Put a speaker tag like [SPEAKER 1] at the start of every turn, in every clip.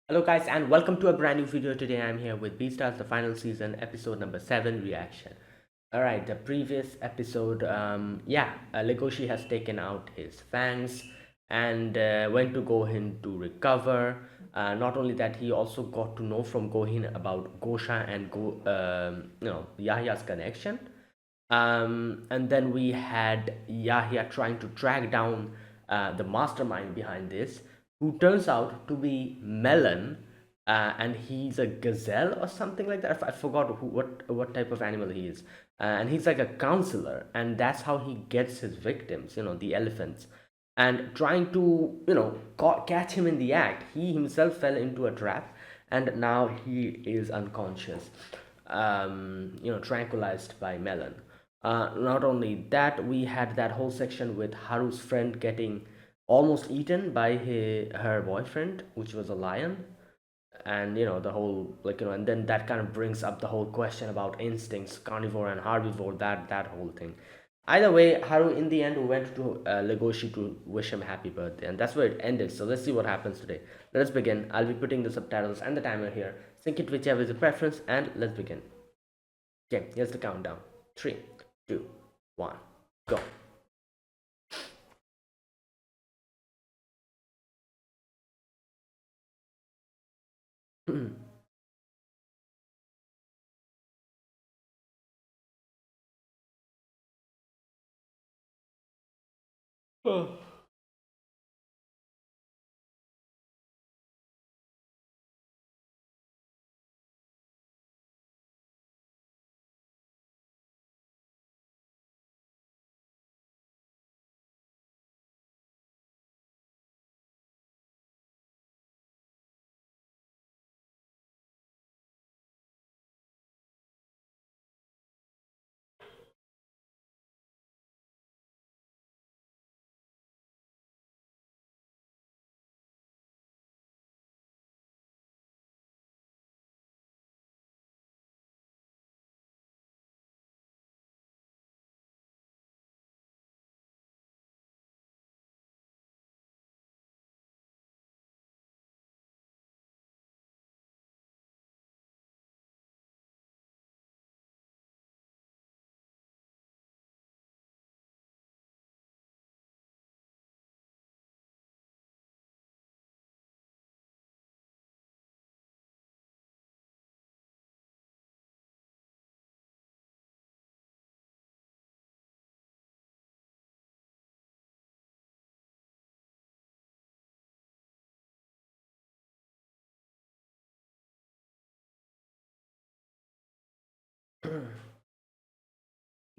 [SPEAKER 1] Hello guys and welcome to a brand new video. Today I'm here with Beastars, the final season, episode number 7 reaction. Alright, the previous episode, Legoshi has taken out his fangs and went to Gohin to recover. Not only that, he also got to know from Gohin about Gosha and Yahya's connection. And then we had Yahya trying to track down the mastermind behind this, who turns out to be Melon, and he's a gazelle or something like that. I forgot what type of animal he is, and he's like a counselor, and that's how he gets his victims. The elephants, and trying to catch him in the act. He himself fell into a trap, and now he is unconscious, tranquilized by Melon. Not only that, we had that whole section with Haru's friend getting almost eaten by her boyfriend, which was a lion. And the whole, and then that kind of brings up the whole question about instincts, carnivore and herbivore, that whole thing. Either way, Haru in the end went to Legoshi to wish him happy birthday, and that's where it ended. So let's see what happens today. Let's begin. I'll be putting the subtitles and the timer here. Sync it whichever is your preference, and let's begin. Okay, here's the countdown. 3, 2, 1, go.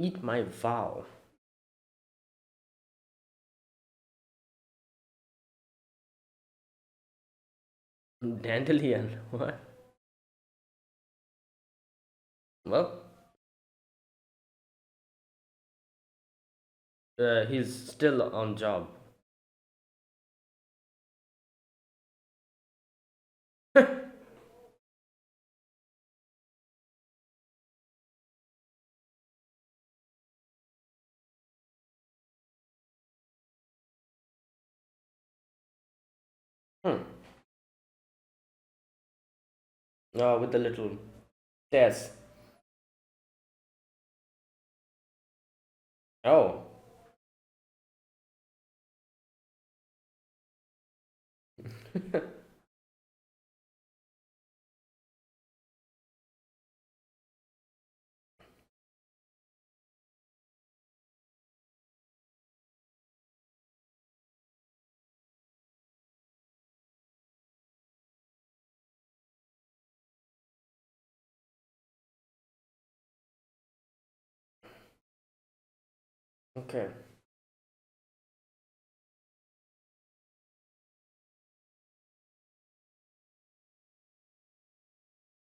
[SPEAKER 1] Eat my vow. Dandelion. What? Well, he's still on job. Hmm. With the little stairs. Oh. Okay.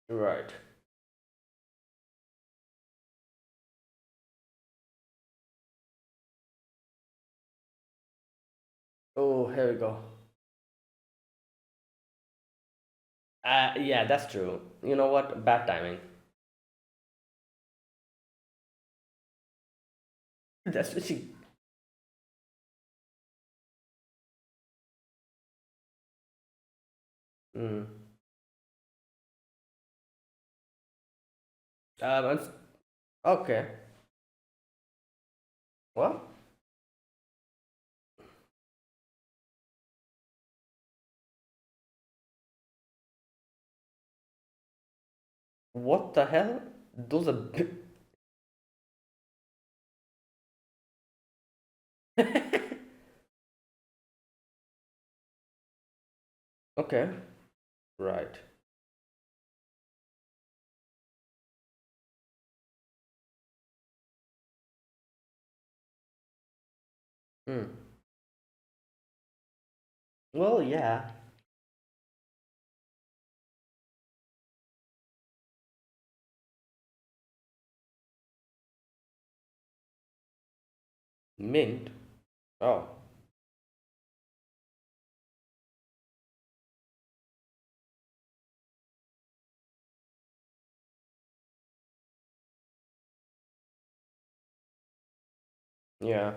[SPEAKER 1] Right. Oh, here we go. Yeah, that's true. You know what? Bad timing. That's what she. Mm. I'm okay. What? What the hell? Those are okay. Right. Hmm. Well, yeah. Mint. Oh. Yeah.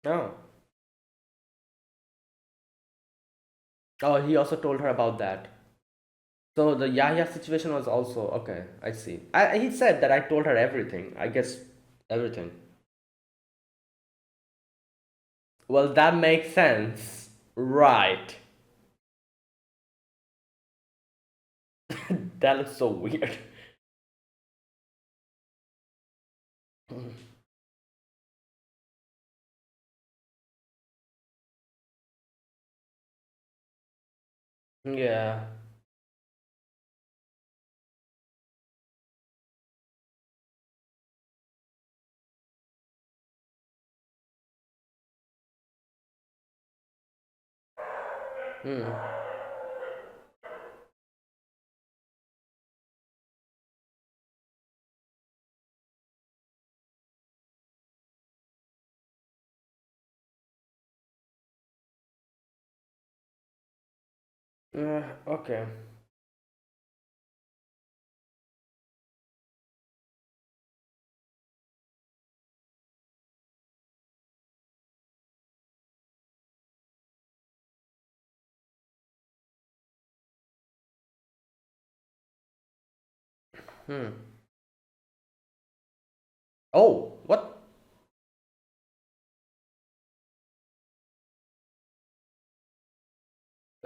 [SPEAKER 1] Oh. Oh, he also told her about that. So the Yahya situation was also okay. I see. He said that I told her everything. I guess everything. Well, that makes sense. Right. That looks so weird. Yeah. Hmm. Okay. Hmm. Oh, what?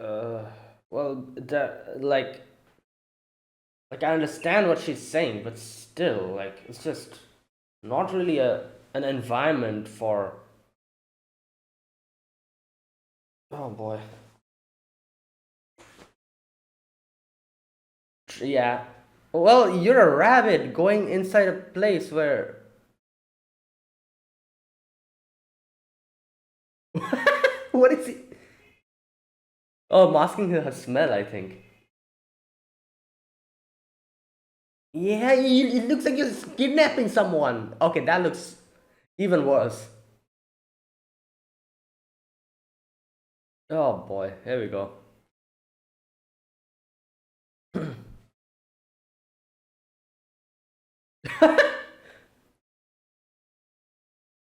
[SPEAKER 1] Uh, well, that like I understand what she's saying, but still, like it's just not really an environment for. Oh boy. Yeah. Well, you're a rabbit going inside a place where. What is he? Oh, masking her smell, I think. Yeah, it looks like you're kidnapping someone. Okay, that looks even worse. Oh boy, here we go.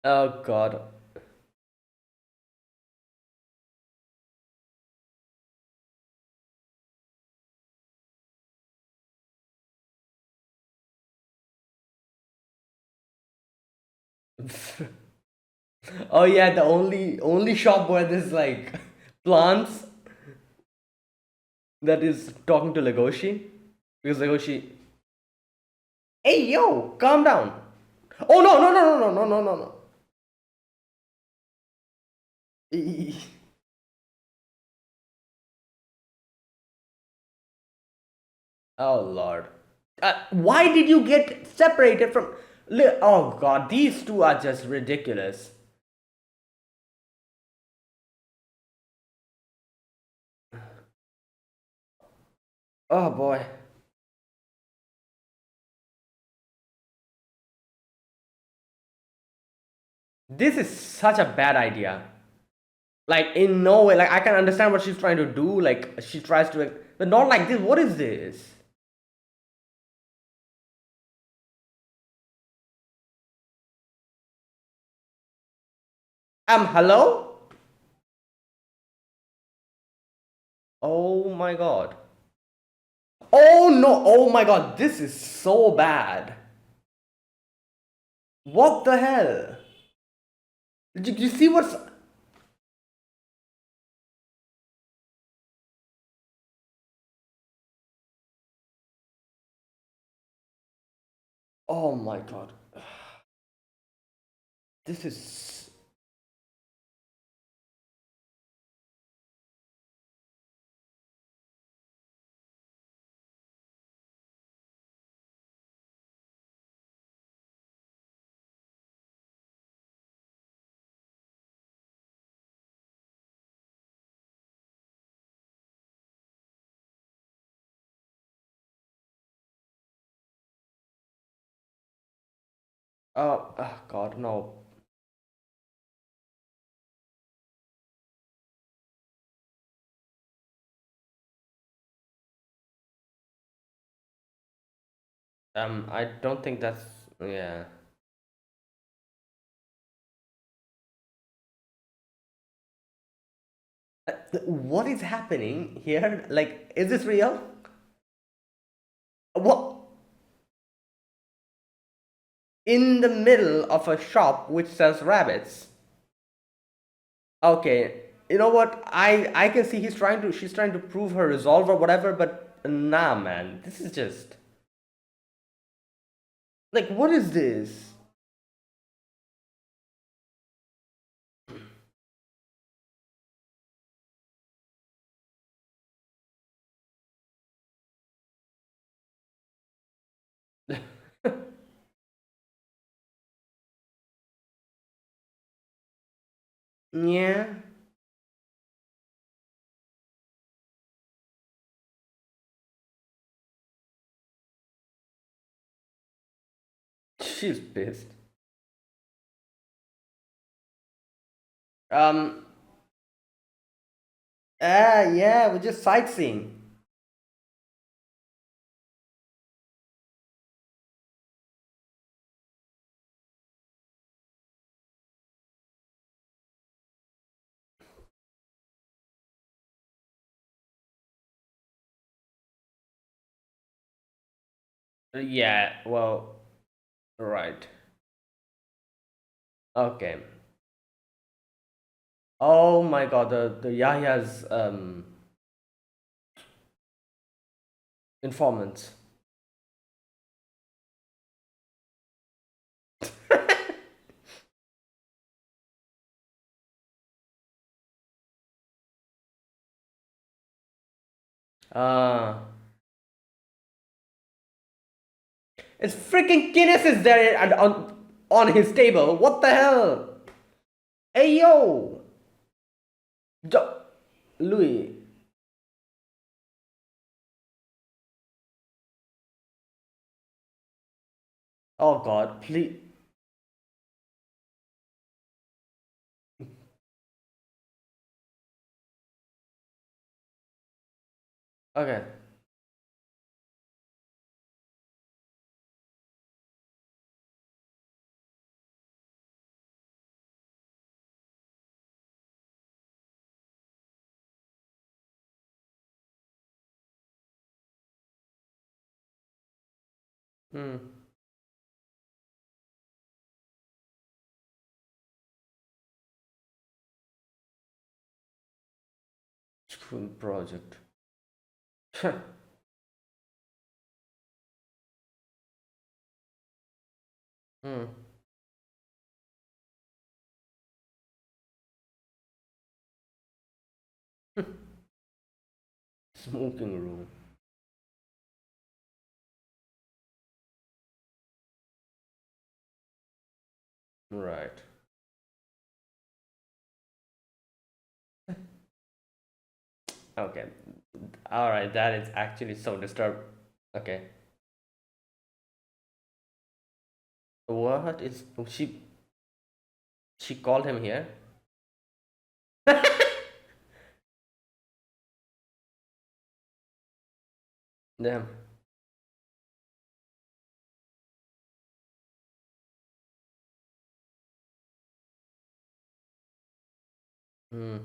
[SPEAKER 1] Oh god. Oh yeah, the only shop where there's like plants that is talking to Legoshi. Because Legoshi, hey yo, calm down. Oh no no no no no no no no no. Oh Lord. Why did you get separated from? Oh God, these two are just ridiculous. Oh boy, this is such a bad idea. Like in no way, like I can understand what she's trying to do. Like she tries to, but not like this. What is this? Hello? Oh my god. Oh no, oh my god, this is so bad. What the hell? Did you see what's. Oh my god. This is. Oh god, no. I don't think that's. Yeah. What is happening here? Like, is this real? What? In the middle of a shop which sells rabbits. Okay, you know what? I can see she's trying to prove her resolve or whatever, but nah, man, this is just like, what is this? Yeah, she's pissed. Um, yeah, we're just sightseeing. Yeah, well, right. Okay. Oh my god, the Yahya's informants. Uh, it's freaking Guinness is there and on his table. What the hell? Hey yo, Louis. Oh God, please. Okay. Hmm. School project. Hmm. Smoking room. Right. Okay. All right. That is actually so disturbed. Okay. What is she? She called him here. Damn. Mm.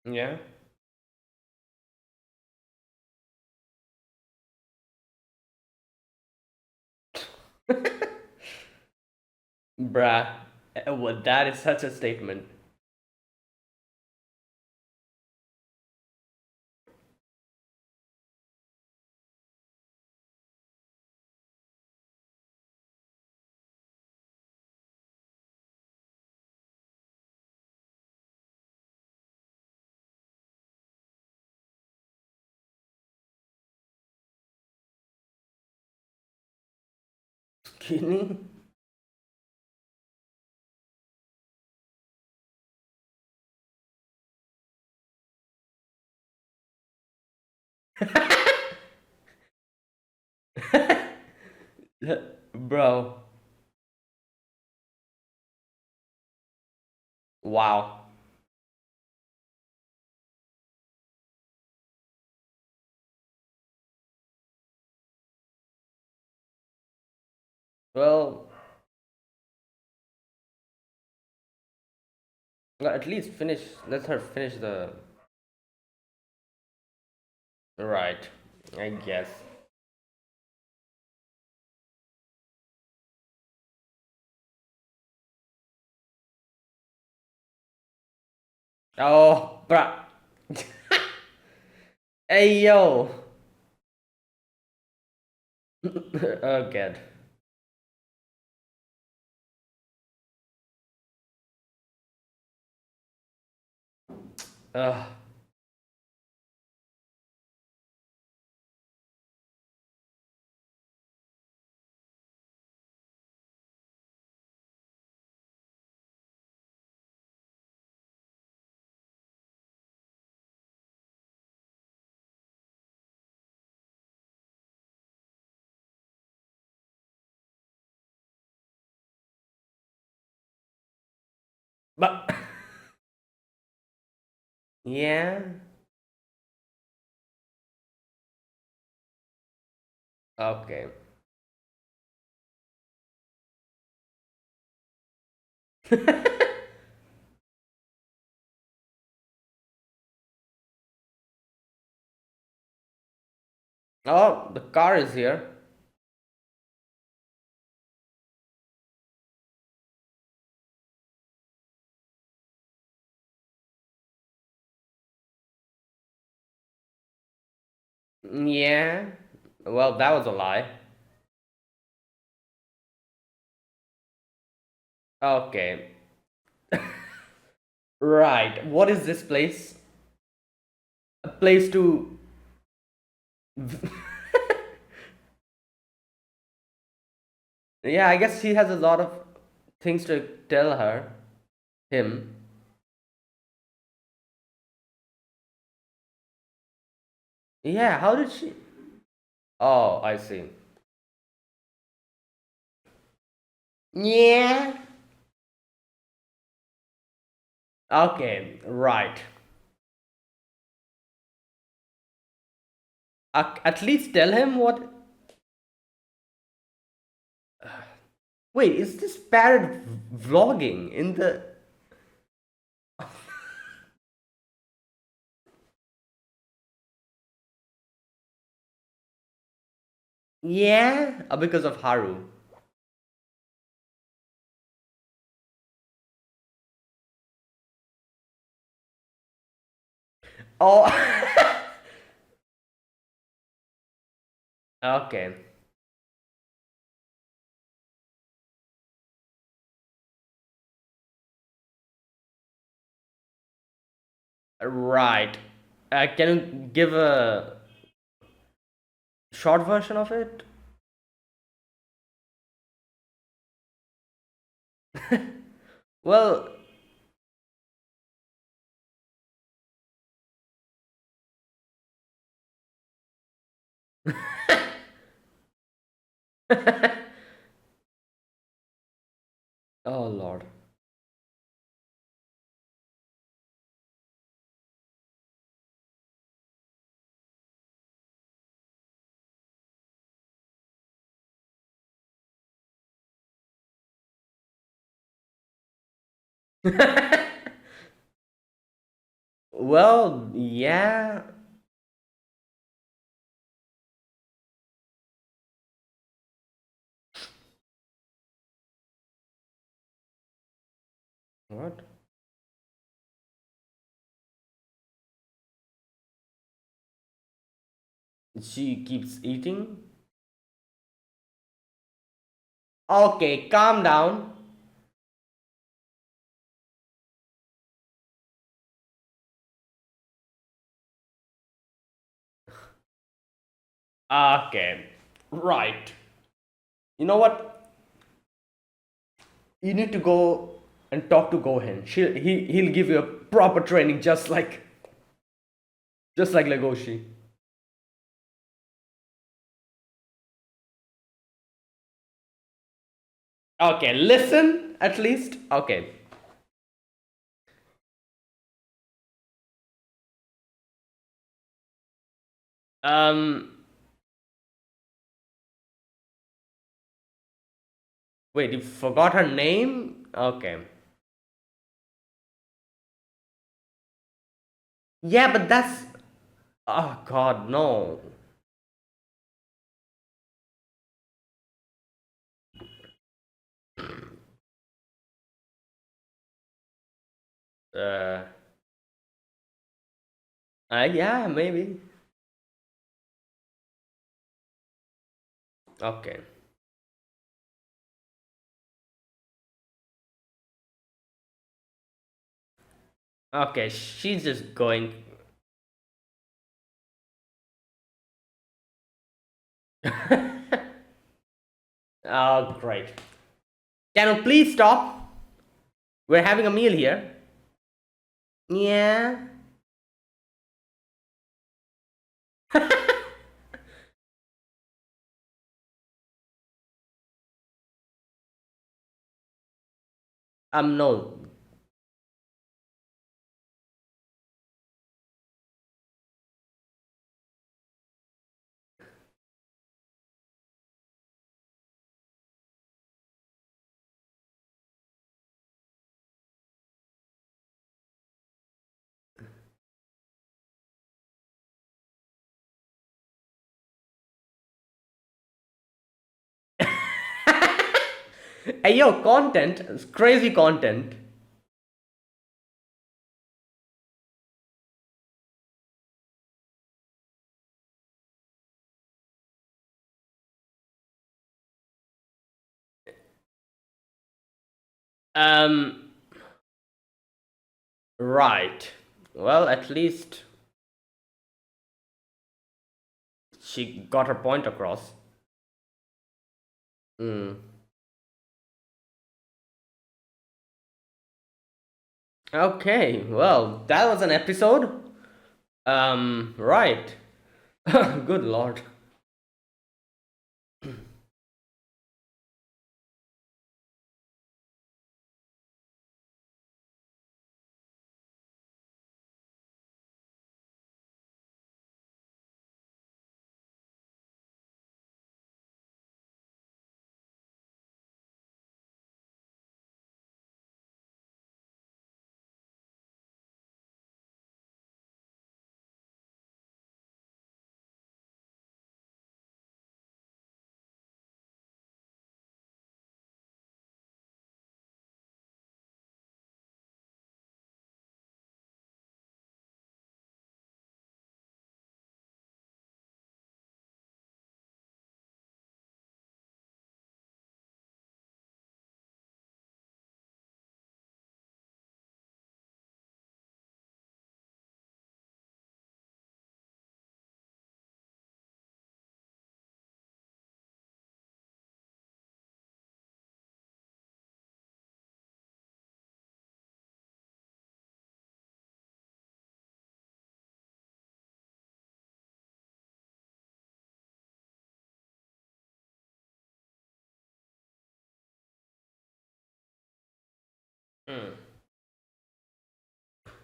[SPEAKER 1] Yeah. Bruh. Well, that is such a statement. Skinny? Bro. Wow. Well, at least finish. Let her finish the. Right. I guess. Oh, bruh. Hey, yo. Oh, God. Ugh. But. Yeah. Okay. Oh, the car is here. Yeah. Well, that was a lie. Okay. Right. What is this place? A place to. Yeah, I guess he has a lot of things to tell her. Him. Yeah, how did she. Oh, I see. Yeah. Okay, right. At least tell him what. Wait, is this parrot vlogging in the. Yeah? Because of Haru. Oh. Okay. Right. Can you give a short version of it? Well. Oh, Lord. Well, yeah. What? She keeps eating? Okay, calm down. Okay, right. You know what? You need to go and talk to Gohan. He'll give you a proper training, just like Legoshi. Okay, listen at least. Okay. Um. Wait, you forgot her name? Okay. Yeah, but that's. Oh God, no. Uh. Yeah, maybe. Okay. Okay, she's just going. Oh, great. Can you please stop? We're having a meal here. Yeah. No. Hey, yo, content. It's crazy content. Um, right. Well, at least she got her point across. Hmm. Okay, well, that was an episode. Right. Good lord.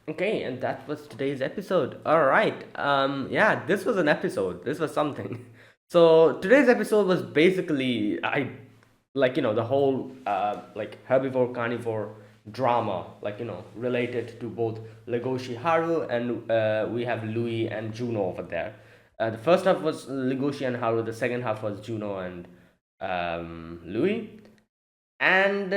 [SPEAKER 1] Okay, and that was today's episode. All right. Yeah, this was an episode. This was something. So today's episode was basically the whole like herbivore carnivore drama, like, related to both Legoshi Haru, and we have Louis and Juno over there. The first half was Legoshi and Haru, the second half was Juno and Louis. And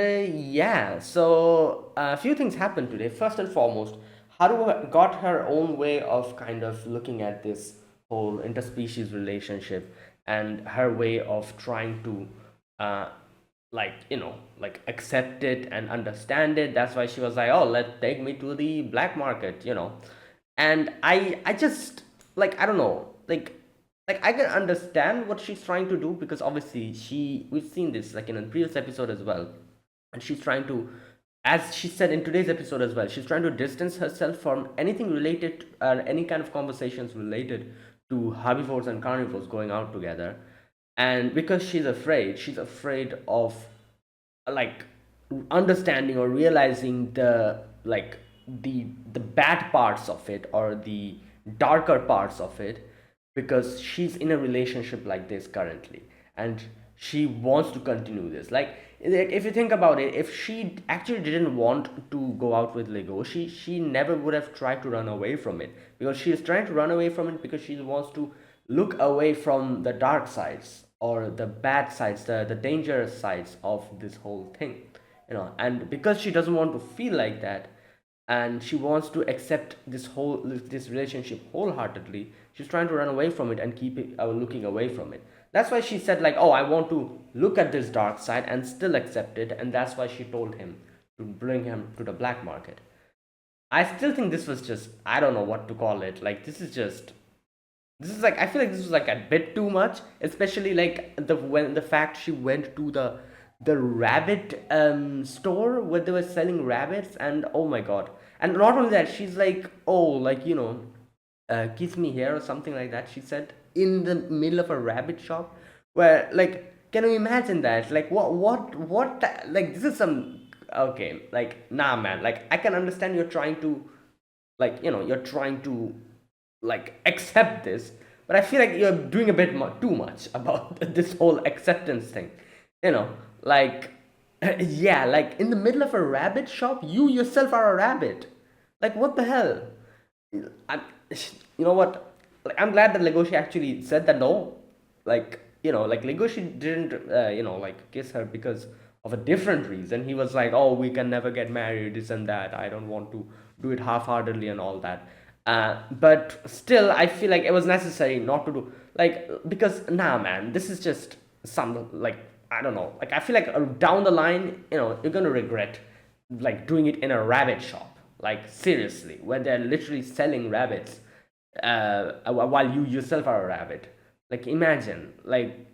[SPEAKER 1] yeah, so a few things happened today. First and foremost, Haru got her own way of kind of looking at this whole interspecies relationship, and her way of trying to uh, like accept it and understand it. That's why she was like, oh, let take me to the black market. And I just, like, I don't know, like I can understand what she's trying to do, because obviously we've seen this like in a previous episode as well, and she's trying to, as she said in today's episode as well, she's trying to distance herself from anything related, any kind of conversations related to herbivores and carnivores going out together. And because she's afraid of, like, understanding or realizing the bad parts of it, or the darker parts of it, because she's in a relationship like this currently, and she wants to continue this. Like, if you think about it, if she actually didn't want to go out with Lego, she never would have tried to run away from it, because she is trying to run away from it because she wants to look away from the dark sides, or the bad sides, the dangerous sides of this whole thing. And because she doesn't want to feel like that, and she wants to accept this relationship wholeheartedly, she's trying to run away from it and keep it, looking away from it. That's why she said, like, oh, I want to look at this dark side and still accept it. And that's why she told him to bring him to the black market. I still think this was just, I don't know what to call it. Like, this is like, I feel like this was like a bit too much, especially like the fact she went to the rabbit store where they were selling rabbits. And oh my god. And not only that, she's like, oh, like, kiss me here, or something like that, she said, in the middle of a rabbit shop. Where, like, can you imagine that? Like, like, this is some, okay, like, nah, man, like, I can understand you're trying to, like, you're trying to, like, accept this, but I feel like you're doing a bit too much about this whole acceptance thing. you know like, yeah, like, in the middle of a rabbit shop, you yourself are a rabbit. Like, what the hell? I'm, you know what? Like, I'm glad that Legoshi actually said that no. Like, Legoshi didn't, like, kiss her because of a different reason. He was like, oh, we can never get married, this and that. I don't want to do it half-heartedly and all that. But still, I feel like it was necessary not to do, like, because, nah, man, this is just some, like, I don't know. Like, I feel like down the line, you're gonna regret, like, doing it in a rabbit shop. Like, seriously, where they're literally selling rabbits, while you yourself are a rabbit. Like, imagine, like,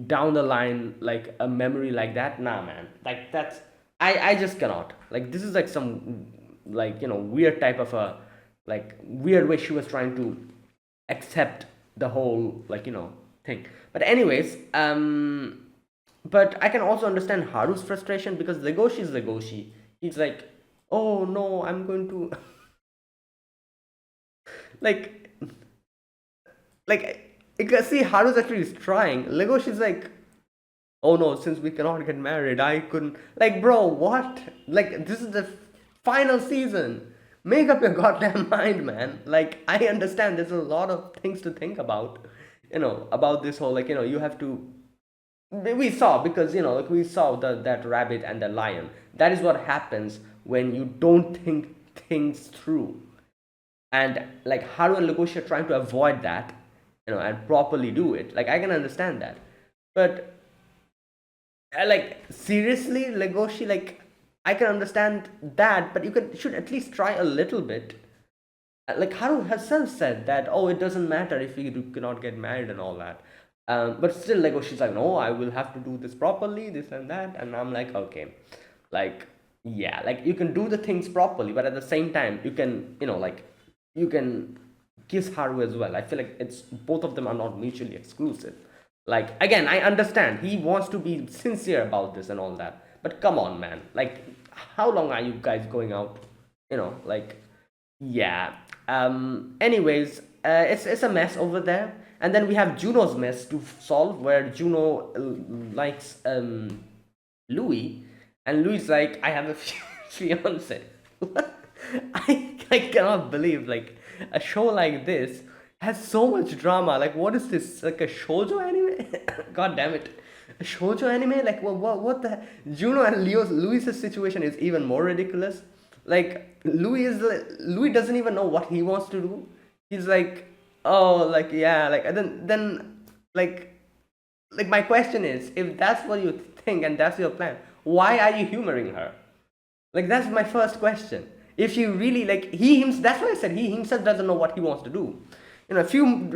[SPEAKER 1] down the line, like, a memory like that. Nah, man, like, that's, I just cannot. Like, this is like some, like, weird type of a, like, weird way she was trying to accept the whole, like, thing. But anyways, but I can also understand Haru's frustration, because Legoshi is Legoshi. He's like, oh no, I'm going to like, you can see Haru's actually trying. Legoshi's like, oh no, since we cannot get married, I couldn't. Like, bro, what? Like, this is the final season. Make up your goddamn mind, man. Like, I understand there's a lot of things to think about, about this whole, like, you have to. We saw, because, like, we saw that rabbit and the lion. That is what happens when you don't think things through. And, like, Haru and Legoshi are trying to avoid that, and properly do it. Like, I can understand that. But, like, seriously, Legoshi, like, I can understand that, but should at least try a little bit. Like, Haru herself said that, oh, it doesn't matter if we cannot get married and all that. But still, Legoshi's like, no, I will have to do this properly, this and that. And I'm like, okay, like, yeah, like, you can do the things properly, but at the same time, you can, like, you can kiss Haru as well. I feel like it's, both of them are not mutually exclusive. Like, again, I understand he wants to be sincere about this and all that, but come on, man, like, how long are you guys going out? Like, yeah. Anyways, it's a mess over there. And then we have Juno's mess to solve, where Juno likes Louis, and Louis like, I have a fiance. I cannot believe like a show like this has so much drama. Like, what is this? Like a shoujo anime? God damn it. A shoujo anime? Like, what the? Juno and Louis's situation is even more ridiculous. Like, Louis doesn't even know what he wants to do. He's like, oh, like, yeah, like, and then, like, my question is, if that's what you think and that's your plan, why are you humoring her? Like, that's my first question. If you really like that's why I said he himself doesn't know what he wants to do. A few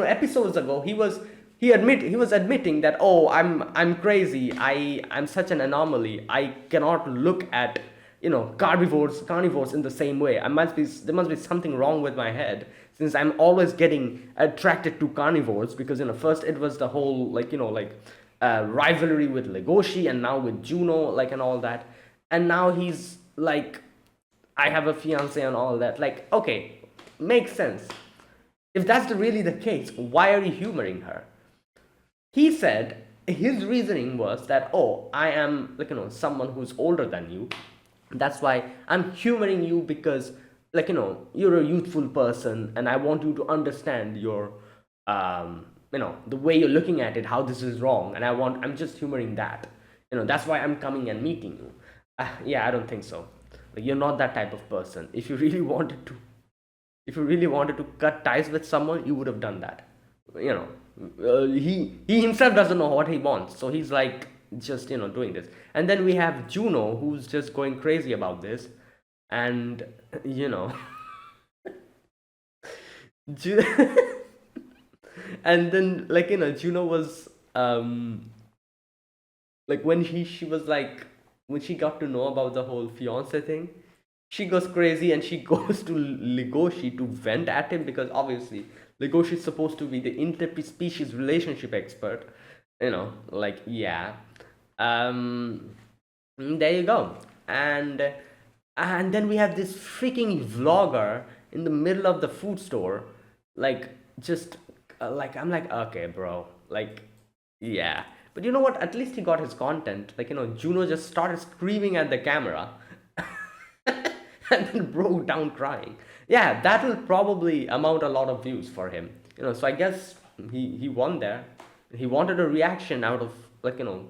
[SPEAKER 1] episodes ago, he was admitting that, oh, I'm crazy. I'm such an anomaly. I cannot look at carnivores in the same way. There must be something wrong with my head, since I'm always getting attracted to carnivores, because first it was the whole rivalry with Legoshi, and now with Juno, like, and all that, and now he's like, I have a fiance and all that. Like, okay, makes sense. If that's really the case, why are you humoring her? He said his reasoning was that, oh, I am someone who's older than you. That's why I'm humoring you, because you're a youthful person and I want you to understand your the way you're looking at it, how this is wrong, and I'm just humoring that. That's why I'm coming and meeting you. Yeah, I don't think so. Like, you're not that type of person. If you really wanted to cut ties with someone, you would have done that. You know, he himself doesn't know what he wants, so he's like just doing this. And then we have Juno, who's just going crazy about this, and you know, Ju- and then Juno was like when she was like when she got to know about the whole fiance thing, she goes crazy and she goes to Legoshi to vent at him, because obviously Legoshi is supposed to be the interspecies relationship expert. Like, yeah. Um, there you go. And then we have this freaking vlogger in the middle of the food store, like, just like, I'm like, okay, bro, like, yeah. But you know what? At least he got his content. Like, Juno just started screaming at the camera and then broke down crying. Yeah, that will probably amount a lot of views for him. So I guess he won there. He wanted a reaction out of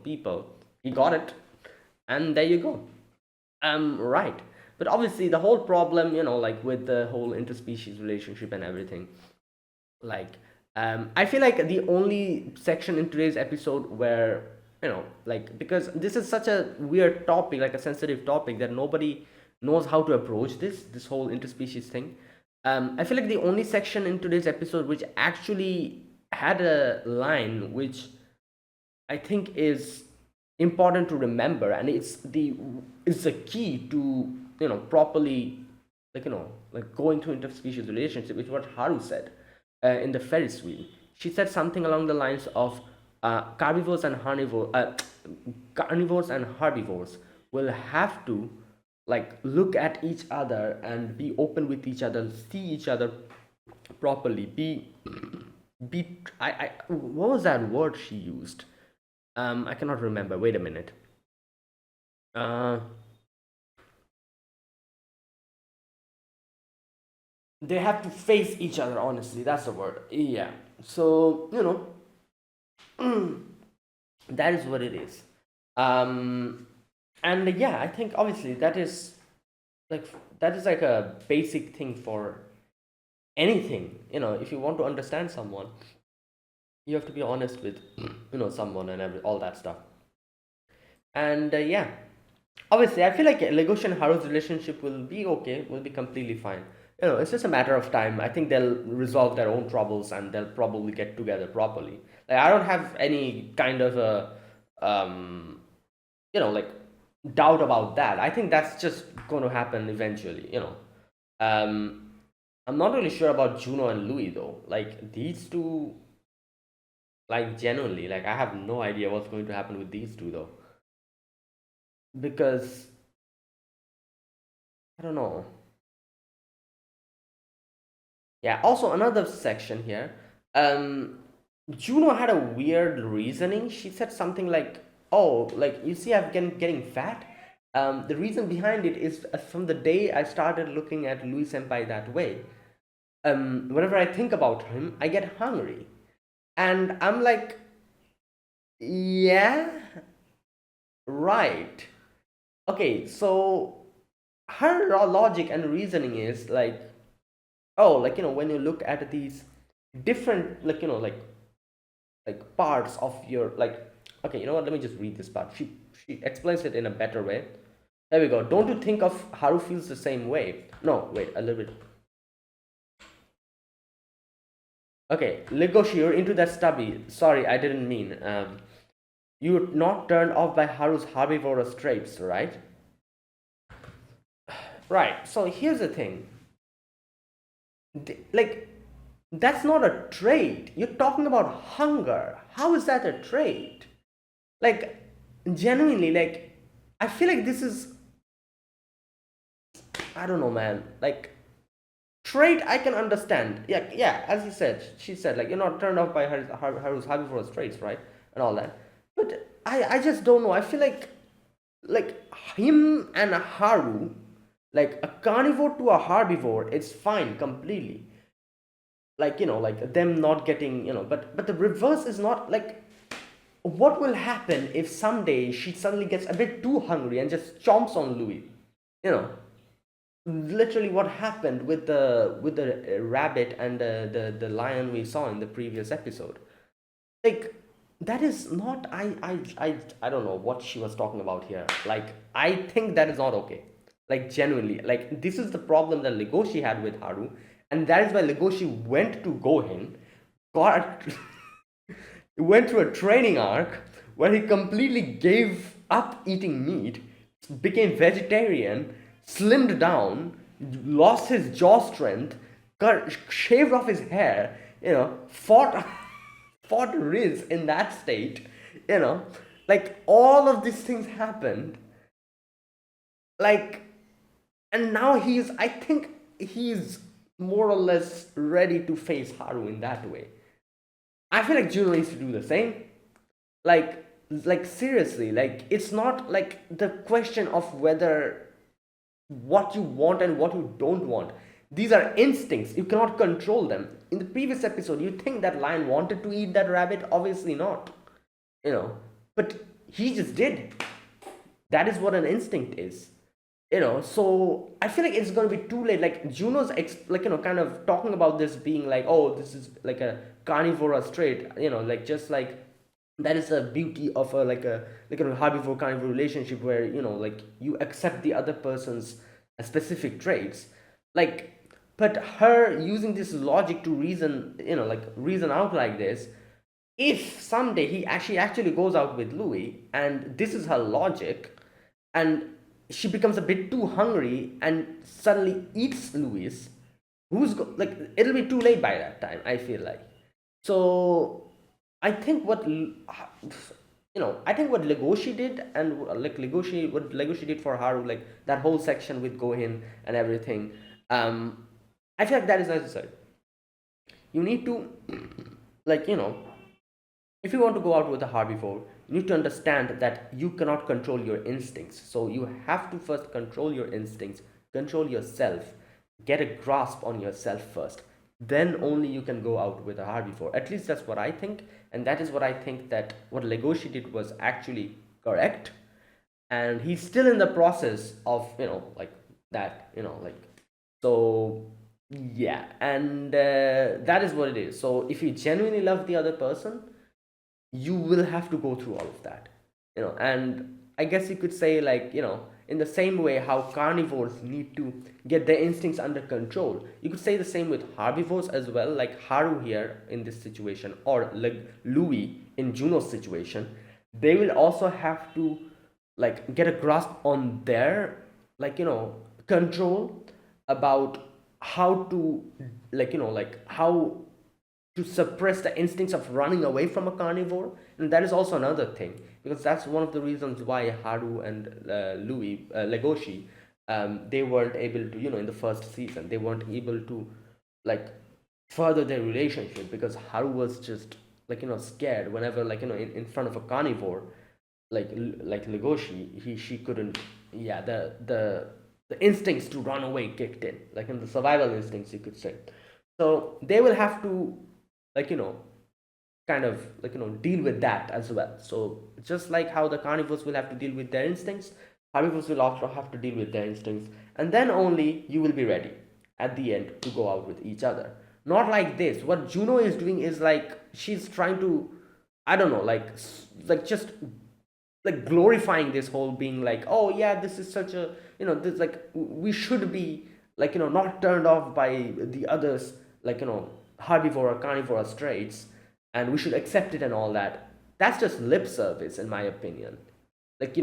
[SPEAKER 1] people. He got it, and there you go. Right. But obviously, the whole problem, like with the whole interspecies relationship and everything, like, I feel like the only section in today's episode where like, because this is such a weird topic, like a sensitive topic, that nobody knows how to approach this whole interspecies thing. I feel like the only section in today's episode which actually had a line which I think is important to remember, and it's the key to properly like going through interspecies relationship, which is what Haru said in the Ferris wheel. She said something along the lines of carnivores and herbivores will have to like look at each other and be open with each other, see each other properly, be I what was that word she used? I cannot remember. Wait a minute. Uh, they have to face each other honestly. That's the word. Yeah. So that is what it is. Um, and yeah, I think obviously like that is like a basic thing for anything. If you want to understand someone, you have to be honest with someone and all that stuff. And yeah, obviously, I feel like Legoshi and Haru's relationship will be okay, will be completely fine. It's just a matter of time. I think they'll resolve their own troubles and they'll probably get together properly. Like, I don't have any kind of a, like, doubt about that. I think that's just going to happen eventually. Um, I'm not really sure about Juno and Louis though. Like, these two, like, genuinely, like, I have no idea what's going to happen with these two though. Because, I don't know. Yeah, also another section here. Um, Juno had a weird reasoning. She said something like, "Oh, like, you see, I've been getting fat," The reason behind it is from the day I started looking at Louis Senpai that way. Whenever I think about him, I get hungry, and I'm like, yeah, right. Okay, so her logic and reasoning is like, oh, like when you look at these different, like parts of your like, okay, you know what? Let me just read this part. She explains it in a better way. There we go. Don't you think of Haru feels the same way? No, wait, a little bit. Okay, Legoshi, you're into that stubby. Sorry, I didn't mean. You're not turned off by Haru's herbivorous traits, right? Right. So here's the thing. Like, that's not a trait. You're talking about hunger. How is that a trait? Like, genuinely, like, I feel like this is, I don't know, man. Like, trait I can understand. Yeah, yeah. As you said, she said like you're not turned off by her herbivorous traits, right, and all that. But I just don't know. I feel like him and a Haru, like a carnivore to a herbivore, it's fine completely. Like like them not getting but the reverse is not like. What will happen if someday she suddenly gets a bit too hungry and just chomps on Louis? You know, literally what happened with the rabbit and the lion we saw in the previous episode. Like that is not I don't know what she was talking about here. Like I think that is not okay. Like genuinely, like this is the problem that Legoshi had with Haru, and that is why Legoshi went to Gohin, got went through a training arc where he completely gave up eating meat, became vegetarian, slimmed down, lost his jaw strength, shaved off his hair, fought fought Riz in that state, you know, like all of these things happened, like, and now I think he's more or less ready to face Haru in that way. I feel like Juno needs to do the same. Like, seriously, like it's not like the question of whether what you want and what you don't want. These are instincts. You cannot control them. In the previous episode, you think that lion wanted to eat that rabbit? Obviously not. But he just did. That is what an instinct is. So I feel like it's going to be too late. Like Juno's kind of talking about this being like, oh, this is like a carnivorous trait, like just like that is the beauty of a herbivore carnivore relationship where like you accept the other person's specific traits, like. But her using this logic to reason, like reason out like this, if someday he actually goes out with Louis and this is her logic, and she becomes a bit too hungry and suddenly eats Louis, like it'll be too late by that time, I feel like. So I think I think what Legoshi did and like what Legoshi did for Haru, like that whole section with Gohin and everything, I feel like that is necessary. You need to like if you want to go out with a herbivore, you need to understand that you cannot control your instincts. So you have to first control your instincts, control yourself, get a grasp on yourself first. Then only you can go out with a herbivore. At least that's what I think, and that is what I think that what Legoshi did was actually correct. And he's still in the process of like that, like so yeah, and that is what it is. So if you genuinely love the other person, you will have to go through all of that, and I guess you could say like in the same way how carnivores need to get their instincts under control, you could say the same with herbivores as well, like Haru here in this situation, or like Louis in Juno's situation. They will also have to like get a grasp on their like control about how to like how to suppress the instincts of running away from a carnivore. And that is also another thing, because that's one of the reasons why Haru and Louis Legoshi, they weren't able to in the first season they weren't able to like further their relationship, because Haru was just like scared whenever like in front of a carnivore like Legoshi, she couldn't yeah, the instincts to run away kicked in, like in the survival instincts, you could say. So they will have to, like, kind of, like, deal with that as well. So just like how the carnivores will have to deal with their instincts, herbivores will also have to deal with their instincts, and then only you will be ready at the end to go out with each other. Not like this. What Juno is doing is like she's trying to, I don't know, like just like glorifying this whole being, like, oh yeah, this is such a, this, like, we should be, like, not turned off by the others, like, herbivore or carnivore traits, and we should accept it and all that. That's just lip service, in my opinion. Like,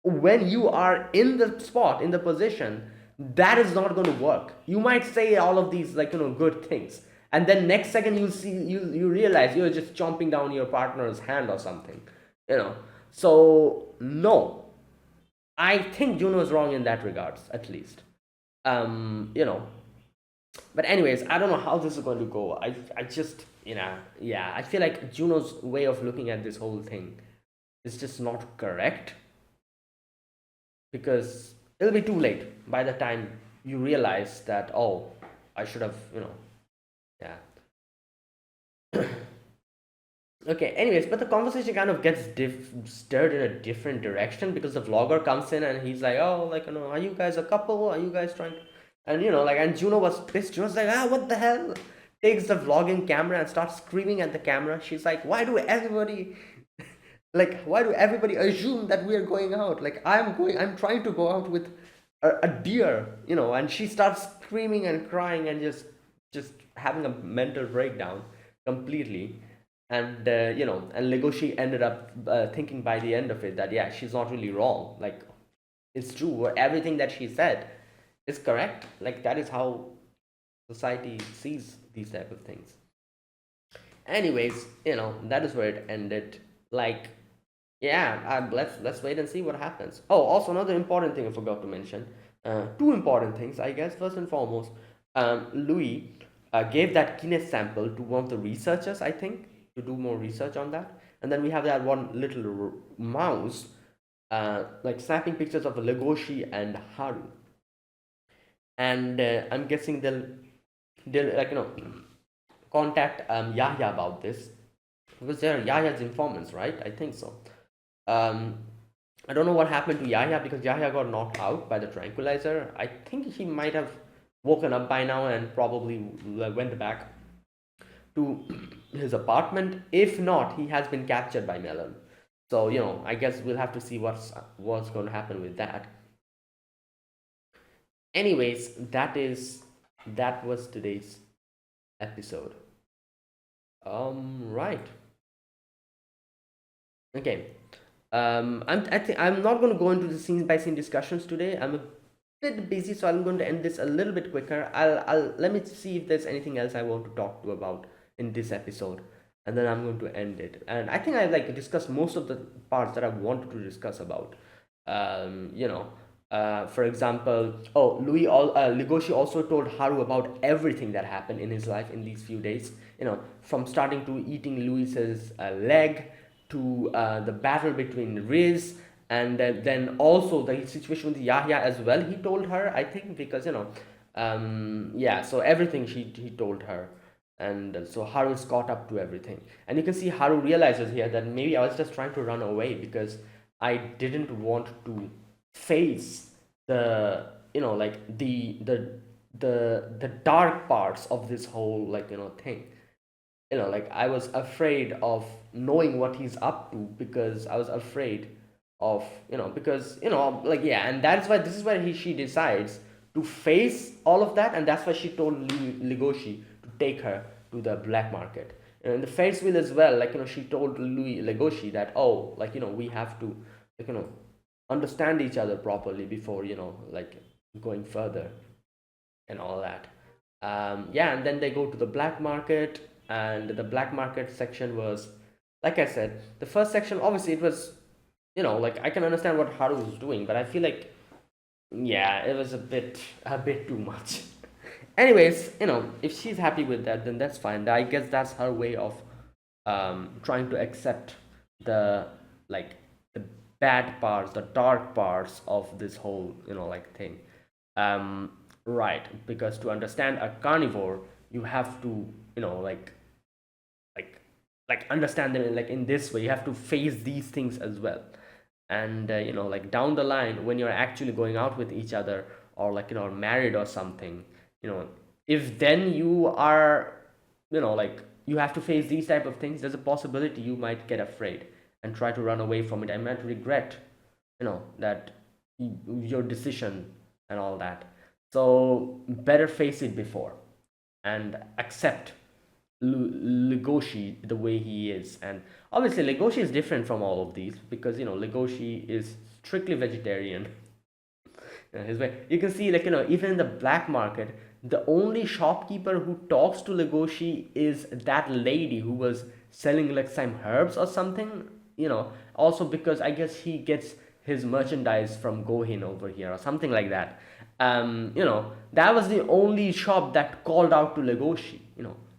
[SPEAKER 1] when you are in the spot, in the position, that is not going to work. You might say all of these, like, good things, and then next second you realize you're just chomping down your partner's hand or something, you know so no, I think Juno is wrong in that regards, at least. um you know but anyways, I don't know how this is going to go. I just, yeah, I feel like Juno's way of looking at this whole thing is just not correct, because it'll be too late by the time you realize that, oh, I should have, yeah. Okay, anyways, but the conversation kind of gets stirred in a different direction, because the vlogger comes in and he's like, oh, like, are you guys a couple? Are you guys trying to... And, like, and Juno was pissed. She was like, what the hell? Takes the vlogging camera and starts screaming at the camera. She's like, why do everybody assume that we are going out? Like, I'm trying to go out with a deer, and she starts screaming and crying and just having a mental breakdown completely. And and Legoshi ended up thinking by the end of it that, yeah, she's not really wrong. Like, it's true, everything that she said is correct. Like, that is how society sees these type of things. Anyways, that is where it ended. Like, yeah, let's wait and see what happens. Oh, also another important thing I forgot to mention. Two important things, I guess. First and foremost, Louis gave that Kines sample to one of the researchers, I think, to do more research on that. And then we have that one little mouse, like, snapping pictures of Legoshi and Haru. And I'm guessing they'll, like, contact Yahya about this, because they're Yahya's informants, right? I think so. um I don't know what happened to Yahya, because Yahya got knocked out by the tranquilizer. I think he might have woken up by now and probably went back to his apartment. If not, he has been captured by Melon. So, I guess we'll have to see what's going to happen with that. Anyways, that was today's episode. Right. Okay. I think I'm not going to go into the scene by scene discussions today. I'm a bit busy, so I'm going to end this a little bit quicker. I'll let me see if there's anything else I want to talk to about in this episode, and then I'm going to end it. And I think I, like, discussed most of the parts that I wanted to discuss about. Um, you know, for example, oh, Legoshi also told Haru about everything that happened in his life in these few days. From starting to eating Luis's leg, to the battle between Riz, and then also the situation with Yahya as well. He told her, I think, because, yeah. So everything he told her, and so Haru's caught up to everything, and you can see Haru realizes here that maybe I was just trying to run away because I didn't want to face the, like, the dark parts of this whole, like, thing. Like, I was afraid of knowing what he's up to, because I was afraid of, because, like, yeah. And that's why this is where she decides to face all of that, and that's why she told Legoshi to take her to the black market. In the Ferris wheel as well, like, she told Legoshi that, oh, like, we have to, like, understand each other properly before, like, going further and all that. Yeah, and then they go to the black market, and the black market section was, like I said, the first section. Obviously, it was, like, I can understand what Haru was doing, but I feel like, yeah, it was a bit too much. Anyways, if she's happy with that, then that's fine. I guess that's her way of trying to accept the, like, the bad parts, the dark parts of this whole, like thing. Um, right, because to understand a carnivore, you have to, like understand them like in this way. You have to face these things as well. And like down the line, when you're actually going out with each other, or like married or something, you know if then you are, like you have to face these type of things, there's a possibility you might get afraid and try to run away from it and might regret, that your decision and all that. So better face it before and accept Legoshi the way he is. And obviously Legoshi is different from all of these, because Legoshi is strictly vegetarian. His way, you can see, like, even in the black market, the only shopkeeper who talks to Legoshi is that lady who was selling like some herbs or something. Also because I guess he gets his merchandise from Gohin over here or something like that. That was the only shop that called out to Legoshi.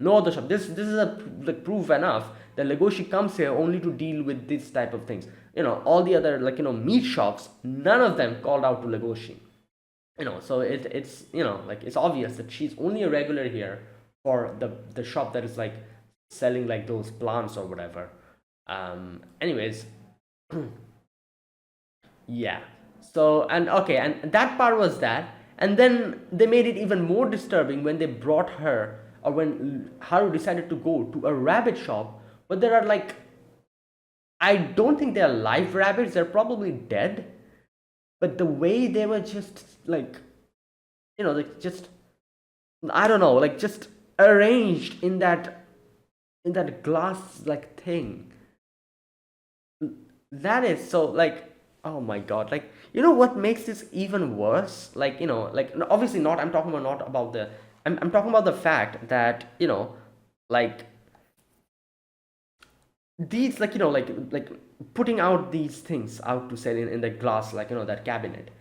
[SPEAKER 1] No other shop. This is a like proof enough that Legoshi comes here only to deal with this type of things. All the other, like, meat shops, none of them called out to Legoshi. So it's like it's obvious that she's only a regular here for the shop that is like selling like those plants or whatever. Anyways, yeah. So, and okay, and that part was that. And then they made it even more disturbing when they brought her, or when Haru decided to go to a rabbit shop, but there are like, I don't think they're live rabbits, they're probably dead. But the way they were just like, like just, I don't know, like just arranged in that glass like thing. That is so like, oh my god, like, what makes this even worse? Like, like, obviously not, I'm talking about not about the, I'm talking about the fact that, like these, like, like putting out these things out to sell in the glass, like, that cabinet.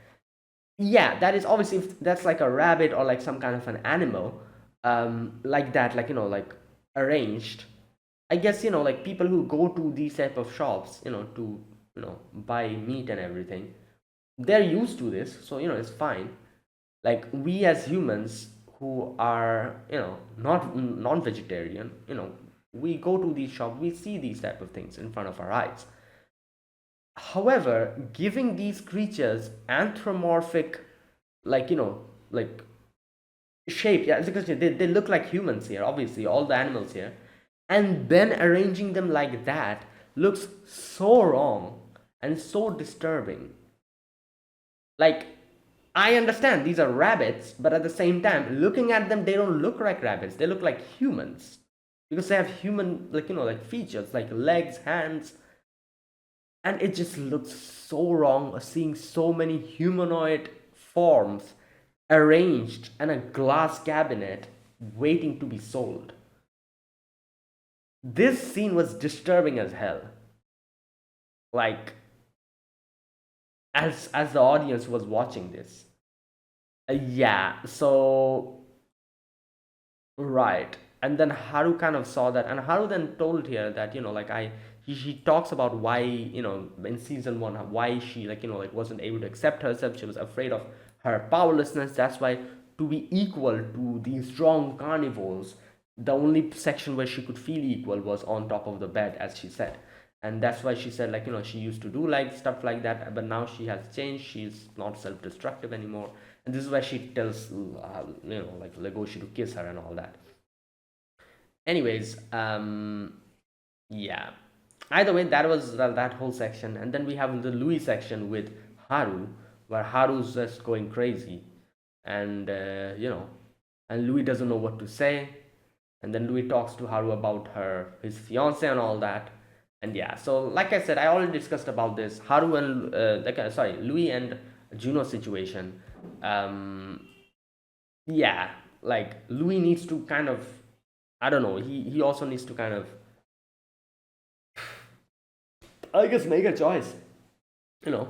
[SPEAKER 1] Yeah, that is obviously, if that's like a rabbit or like some kind of an animal, like that, like, like arranged. I guess, like people who go to these type of shops, to buy meat and everything, they're used to this, so it's fine. Like we as humans who are, not non-vegetarian, we go to these shops, we see these type of things in front of our eyes. However, giving these creatures anthropomorphic, like, like shape, yeah, because they look like humans here, obviously all the animals here, and then arranging them like that looks so wrong and so disturbing. Like, I understand these are rabbits, but at the same time, looking at them, they don't look like rabbits, they look like humans, because they have human, like, like features like legs, hands. And it just looks so wrong, seeing so many humanoid forms arranged in a glass cabinet waiting to be sold. This scene was disturbing as hell. Like, as the audience was watching this. Yeah, so right. And then Haru kind of saw that, and Haru then told here that, like, he talks about why, in season one, why she, like, like wasn't able to accept herself. She was afraid of her powerlessness. That's why, to be equal to these strong carnivores, the only section where she could feel equal was on top of the bed, as she said. And that's why she said, like, she used to do like stuff like that, but now she has changed. She's not self-destructive anymore. And this is why she tells, like Legoshi to kiss her and all that. Anyways, yeah, either way, that was that whole section. And then we have the Louis section with Haru, where Haru's just going crazy. And and Louis doesn't know what to say. And then Louis talks to Haru about his fiance and all that. And yeah, so like I said, I already discussed about this Haru and Louis and Juno situation. Yeah, like Louis needs to kind of, I don't know, he also needs to kind of, I guess, make a choice, you know.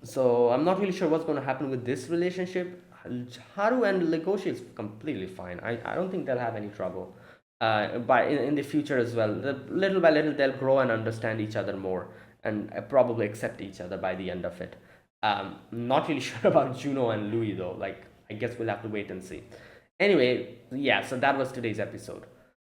[SPEAKER 1] So I'm not really sure what's going to happen with this relationship. Haru and Legoshi is completely fine. I don't think they'll have any trouble. But in the future as well, little by little they'll grow and understand each other more. and probably accept each other by the end of it. Not really sure about Juno and Louis though. Like, I guess we'll have to wait and see. Anyway, yeah, so that was today's episode.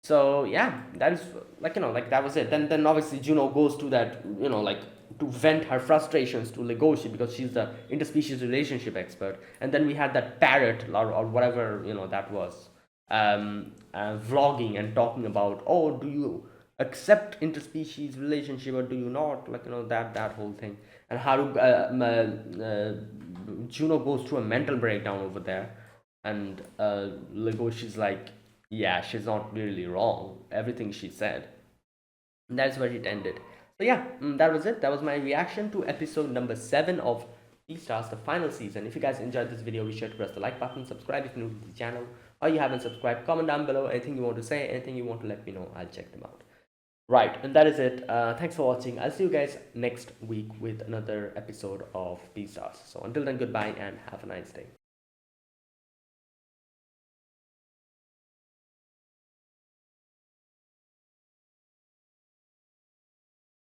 [SPEAKER 1] So yeah, that is like, like that was it. Then obviously Juno goes to that, like, to vent her frustrations to Legoshi because she's the interspecies relationship expert. And then we had that parrot, or whatever, that was, vlogging and talking about, oh, do you accept interspecies relationship or do you not, like, that whole thing. And how Juno goes through a mental breakdown over there. And Legoshi's like, yeah, she's not really wrong, everything she said. And that's where it ended. So yeah, that was it. That was my reaction to episode number 7 of Beastars, the final season. If you guys enjoyed this video, be sure to press the like button, subscribe if you're new to the channel, or you haven't subscribed. Comment down below anything you want to say, anything you want to let me know. I'll check them out. Right, and that is it. Thanks for watching. I'll see you guys next week with another episode of Beastars. So until then, goodbye and have a nice day.